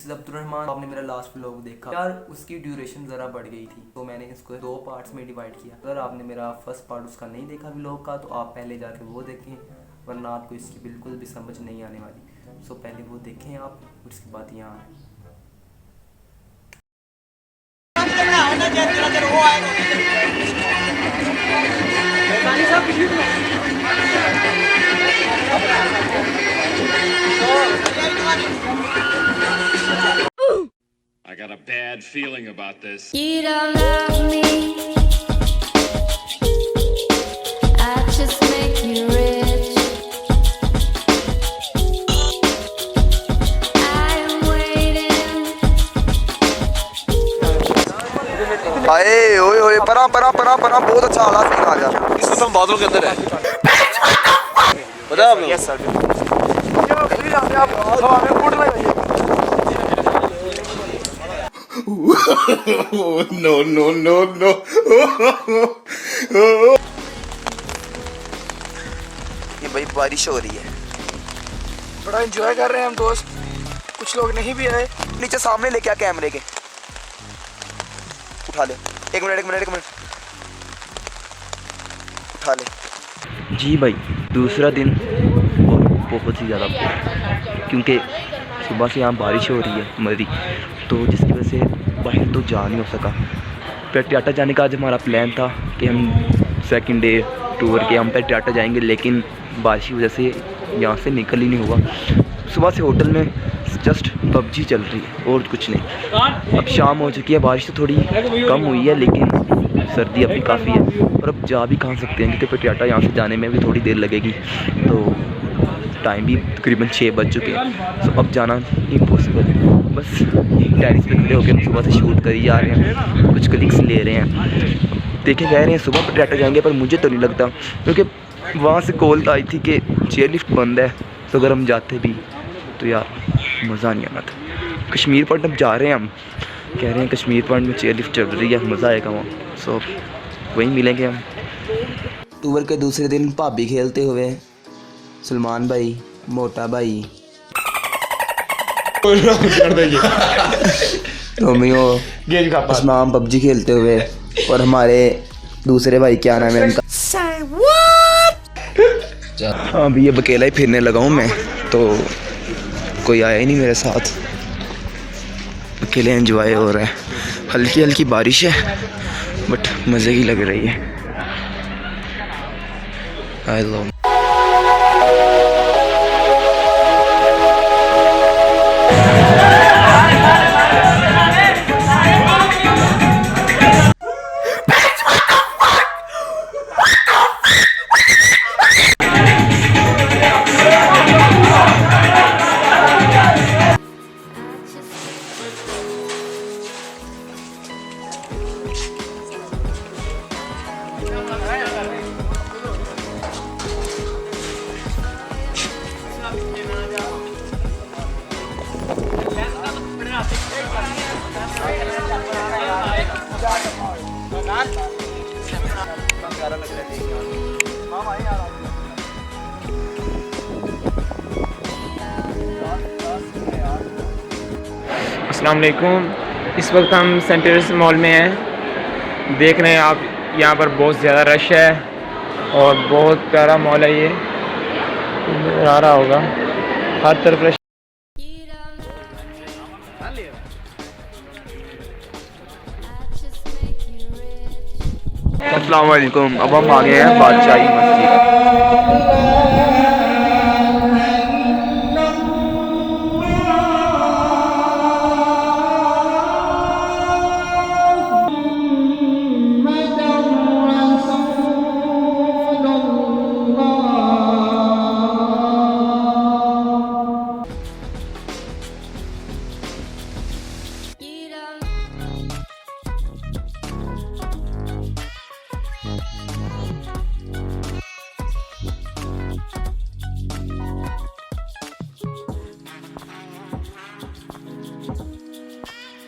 अब्दुलरहमान, आपने मेरा last vlog देखा यार, उसकी ड्यूरेशन ज़रा बढ़ गई थी तो मैंने इसको 2 पार्ट्स में डिवाइड किया। अगर आपने मेरा फर्स्ट पार्ट उसका नहीं देखा व्लॉग का तो आप पहले जाके वो देखें, वरना आपको इसकी बिल्कुल भी समझ नहीं आने वाली। सो पहले वो देखें आप, उसके बाद यहाँ आए। I got a bad feeling about this. You don't love me, I just make you rich. I'm waiting. हाय ओए ओए परा परा परा परा, बहुत अच्छा वाला सीन आ गया। इसको तो हम बादलों के अंदर है, पता है आपको? Yes sir. No no no no. ये भाई बारिश हो रही है, बड़ा एंजॉय कर रहे हैं हम दोस्त। कुछ लोग नहीं भी आए। नीचे सामने लेके आ कैमरे के, उठा ले। एक मिनट उठा ले। जी भाई, दूसरा दिन और बहुत ही ज़्यादा, क्योंकि सुबह से यहाँ बारिश हो रही है मरी, तो जिसकी वजह से बाहर तो जा नहीं हो सका। पेट्रियाटा जाने का आज हमारा प्लान था कि हम सेकंड डे टूर के हम पेट्रियाटा जाएंगे, लेकिन बारिश की वजह से यहाँ से निकल ही नहीं हुआ। सुबह से होटल में जस्ट पबजी चल रही है और कुछ नहीं। अब शाम हो चुकी है, बारिश तो थोड़ी कम हुई है लेकिन सर्दी अभी काफ़ी है, और अब जा भी कहाँ सकते हैं क्योंकि पेट्रियाटा यहाँ से जाने में भी थोड़ी देर लगेगी, तो टाइम भी तकरीबन 6 बज चुके हैं। तो अब जाना इम्पॉसिबल है। बस टेरिस पे खड़े होकर हम सुबह से शूट करी जा रहे हैं, कुछ क्लिक्स ले रहे हैं। देखे कह रहे हैं सुबह पेट्रियाटा जाएंगे, पर मुझे तो नहीं लगता, क्योंकि वहाँ से कॉल आई थी कि चेयर लिफ्ट बंद है, तो अगर हम जाते भी तो यार मज़ा नहीं आना था। कश्मीर पॉइंट अब जा रहे हैं, हम कह रहे हैं कश्मीर पॉइंट में चेयर लिफ्ट चल रही है, मज़ा आएगा वहाँ। सो वहीं मिलेंगे हम। टूर के दूसरे दिन भाभी खेलते हुए, सलमान भाई, मोटा भाई, रोमियो, इस्माम पबजी खेलते हुए, और हमारे दूसरे भाई क्या नाम है उनका, हाँ अभी अब अकेला ही फिरने लगा हूँ मैं, तो कोई आया ही नहीं मेरे साथ, अकेले एंजॉय हो रहा है। हल्की हल्की बारिश है बट मज़े की लग रही है। I love. अस्सलाम वालेकुम। इस वक्त हम सेंटर्स मॉल में हैं। देख रहे हैं आप, यहाँ पर बहुत ज़्यादा रश है और बहुत प्यारा मॉल है ये, आ रहा होगा, हर तरफ रश। अस्सलाम वालेकुम। अब हम आ गए हैं बादशाही मस्जिद। You don't